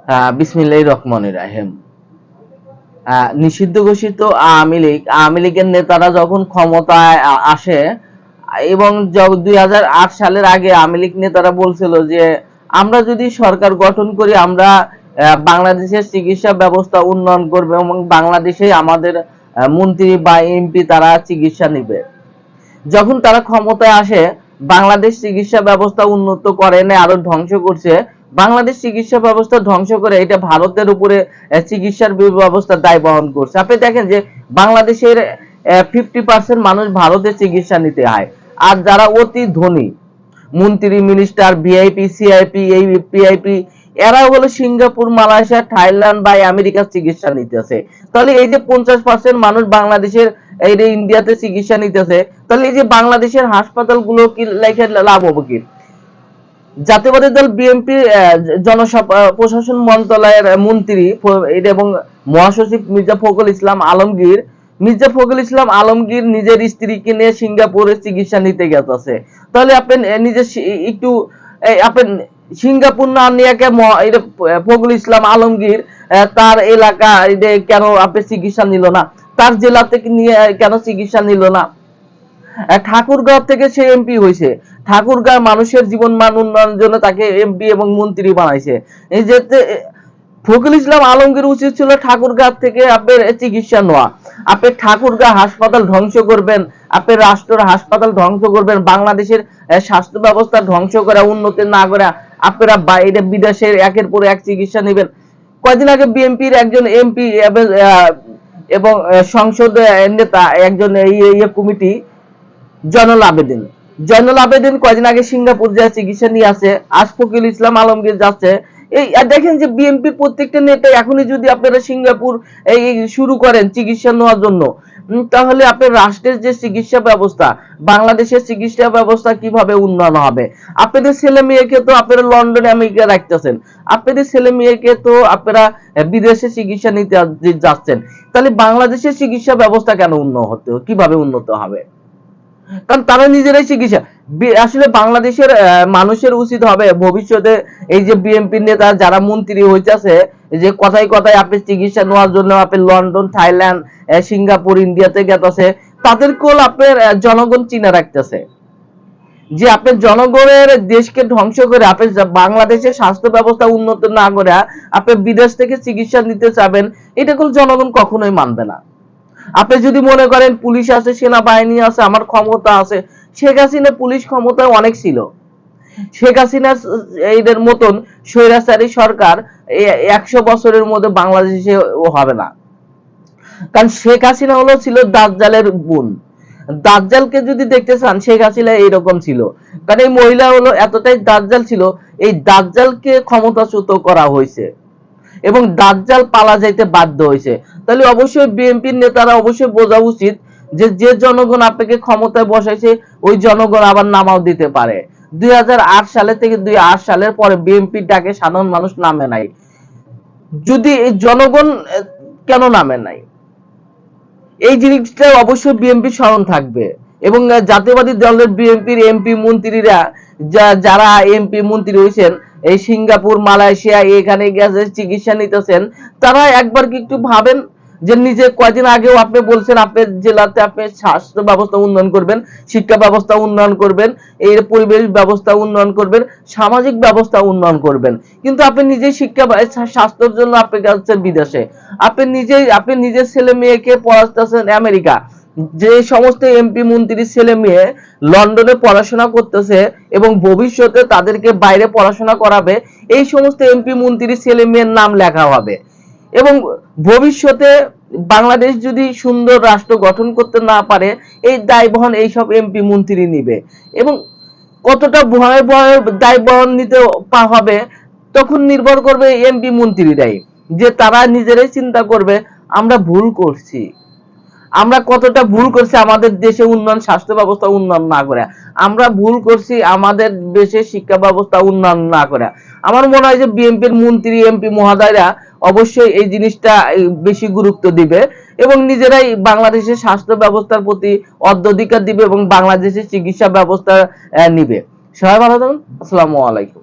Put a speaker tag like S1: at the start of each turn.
S1: বিসমিল্লাহির রহমানির রহিম। নিষিদ্ধ ঘোষিত আওয়ামী লীগের নেতারা যখন ক্ষমতায় আসে এবং 2008 সালের আগে আওয়ামী লীগ নেতারা বলছিল যে আমরা যদি সরকার গঠন করি আমরা বাংলাদেশের চিকিৎসা ব্যবস্থা উন্নয়ন করবে এবং বাংলাদেশে আমাদের মন্ত্রী বা এমপি তারা চিকিৎসা নিবে। যখন তারা ক্ষমতায় আসে বাংলাদেশ চিকিৎসা ব্যবস্থা উন্নত করে না, আরো ধ্বংস করছে। বাংলাদেশ চিকিৎসা ব্যবস্থা ধ্বংস করে এটা ভারতের উপরে চিকিৎসার ব্যবস্থা দায় বহন করছে। আপনি দেখেন যে বাংলাদেশের 50% মানুষ ভারতে চিকিৎসা নিতে হয়, আর যারা অতি ধনী মন্ত্রী মিনিস্টার ভিআইপি সিআইপি এই পিআইপি এরা হলো সিঙ্গাপুর মালয়েশিয়া থাইল্যান্ড বা আমেরিকার চিকিৎসা নিতেছে। তাহলে এই যে 50% মানুষ বাংলাদেশের এই যে ইন্ডিয়াতে চিকিৎসা নিতেছে, তাহলে এই যে বাংলাদেশের হাসপাতালগুলো কি লেখে লাভ হবে কি? জাতীয়বাদী দল বিএনপি প্রশাসন মন্ত্রণালয়ের মন্ত্রী এবং মহাসচিব মির্জা ফখরুল ইসলাম আলমগীর নিজের স্ত্রীকে নিয়ে সিঙ্গাপুরে চিকিৎসা নিতে গেছে। তাহলে আপনি নিজে একটু আপনি সিঙ্গাপুর না নিয়ে ফখরুল ইসলাম আলমগীর তার এলাকা কেন আপনি চিকিৎসা নিল না? তার জেলা থেকে নিয়ে কেন চিকিৎসা নিল না? ঠাকুরগাঁও থেকে সে এমপি হয়েছে, ঠাকুরগাঁও মানুষের জীবন মান উন্নয়নের জন্য তাকে এমপি এবং মন্ত্রী বানাইছে। এই যে ফখরুল ইসলাম আলমগীর উচিত ছিল ঠাকুরগাঁও থেকে আপনার চিকিৎসা নেওয়া। আপনি ঠাকুরগাঁও হাসপাতাল ধ্বংস করবেন, আপনি রাষ্ট্রের হাসপাতাল ধ্বংস করবেন, বাংলাদেশের স্বাস্থ্য ব্যবস্থা ধ্বংস করা উন্নতি না করে আপনারা বাইরে বিদেশের একের পর এক চিকিৎসা নেবেন। কয়েকদিন আগে বিএনপির একজন এমপি এবং সংসদ নেতা একজন কমিটি জয়নুল আবেদিন কয়েকদিন আগে সিঙ্গাপুর যায় চিকিৎসা নিয়ে আসে। আজ ফখরুল ইসলাম আলমগীর যাচ্ছে। এই দেখেন যে বিএনপির প্রত্যেকটা নেতা এখনই যদি আপনারা সিঙ্গাপুর এই শুরু করেন চিকিৎসা নেওয়ার জন্য, তাহলে আপনার রাষ্ট্রের যে চিকিৎসা ব্যবস্থা, বাংলাদেশের চিকিৎসা ব্যবস্থা কিভাবে উন্নয়ন হবে? আপনাদের ছেলে মেয়েকে তো আপনারা লন্ডনে আমেরিকা রাখতেছেন, আপনাদের ছেলে মেয়েকে তো আপনারা বিদেশে চিকিৎসা নিতে যাচ্ছেন। তাহলে বাংলাদেশের চিকিৎসা ব্যবস্থা কেন কিভাবে উন্নত হবে? কারণ তারা নিজেরাই চিকিৎসা। আসলে বাংলাদেশের মানুষের উচিত হবে ভবিষ্যতে এই যে বিএনপির নেতা যারা মন্ত্রী হইতেছে, যে কথায় কথায় আপনি চিকিৎসা নেওয়ার জন্য আপনি লন্ডন থাইল্যান্ড সিঙ্গাপুর ইন্ডিয়াতে গেতেছে, তাদেরকেও আপনার জনগণ চিনে রাখতেছে যে আপনি জনগণের দেশকে ধ্বংস করে আপনি বাংলাদেশের স্বাস্থ্য ব্যবস্থা উন্নত না করে আপনি বিদেশ থেকে চিকিৎসা নিতে চাবেন, এটা কোন জনগণ কখনোই মানবে না। আপনি যদি মনে করেন পুলিশ আছে, সেনাবাহিনী আছে, আমার ক্ষমতা আছে, শেখ হাসিনা পুলিশ ক্ষমতায় অনেক ছিল। শেখ হাসিনা এদের মতন স্বৈরাচারী সরকার 100 বছরের মধ্যে বাংলাদেশে হবে না। কারণ শেখ হাসিনা ছিল দাজ্জালের বোন। দাজ্জালকে যদি দেখতে চান, শেখ হাসিনা এইরকম ছিল। কারণ এই মহিলা এতটাই দাজ্জাল ছিল, এই দাজ্জালকে ক্ষমতাচ্যুত করা হয়েছে এবং দাজ্জাল পালা যাইতে বাধ্য হয়েছে। তাহলে অবশ্যই বিএনপির নেতারা অবশ্যই বোঝা উচিত যে জনগণ আপনাকে ক্ষমতায় বসাইছে ওই জনগণ আবার নামাও দিতে পারে। 2008 সালে থেকে 2008 সালের পরে বিএনপির ডাকে সাধারণ মানুষ নামে নাই। যদি জনগণ কেন নামে নাই, এই জিনিসটা অবশ্যই বিএনপি স্মরণ থাকবে। এবং জাতীয়বাদী দলের বিএনপির এমপি মন্ত্রীরা যারা এমপি মন্ত্রী হয়েছেন এই সিঙ্গাপুর মালয়েশিয়া এখানে গেছে চিকিৎসা নিতেছেন, তারা একবার কি একটু ভাবেন যে নিজে কয়েকদিন আগেও আপনি বলছেন আপনার জেলাতে আপনি স্বাস্থ্য ব্যবস্থা উন্নয়ন করবেন, শিক্ষা ব্যবস্থা উন্নয়ন করবেন, এর পরিবেশ ব্যবস্থা উন্নয়ন করবেন, সামাজিক ব্যবস্থা উন্নয়ন করবেন, কিন্তু আপনি নিজেই স্বাস্থ্যের জন্য আপনি যাচ্ছেন বিদেশে, আপনি নিজের ছেলে মেয়েকে পড়াচ্ছেন আমেরিকা। যে সমস্ত এমপি মন্ত্রীর ছেলে মেয়ে লন্ডনে পড়াশোনা করতেছে এবং ভবিষ্যতে তাদেরকে বাইরে পড়াশোনা করাবে, এই সমস্ত এমপি মন্ত্রীর ছেলে মেয়ের নাম লেখা হবে এবং ভবিষ্যতে বাংলাদেশ যদি সুন্দর রাষ্ট্র গঠন করতে না পারে এই দায় বহন এইসব এমপি মন্ত্রী নিবে। এবং কতটা ভয়ে ভয়ে দায় বহন নিতে হবে তখন নির্ভর করবে এমপি মন্ত্রীরাই, যে তারা নিজেরাই চিন্তা করবে আমরা ভুল করছি, আমরা কতটা ভুল করছি আমাদের দেশে উন্নয়ন স্বাস্থ্য ব্যবস্থা উন্নয়ন না করে, আমরা ভুল করছি আমাদের দেশে শিক্ষা ব্যবস্থা উন্নয়ন না করে। আমার মনে হয় যে বিএনপির মন্ত্রী এমপি মহোদয়রা অবশ্যই এই জিনিসটা বেশি গুরুত্ব দিবে এবং নিজেরাই বাংলাদেশের স্বাস্থ্য ব্যবস্থার প্রতি অগ্রাধিকার দিবে এবং বাংলাদেশের চিকিৎসা ব্যবস্থা নিবে। সবাই ভালো থাকুন। আসসালামু আলাইকুম।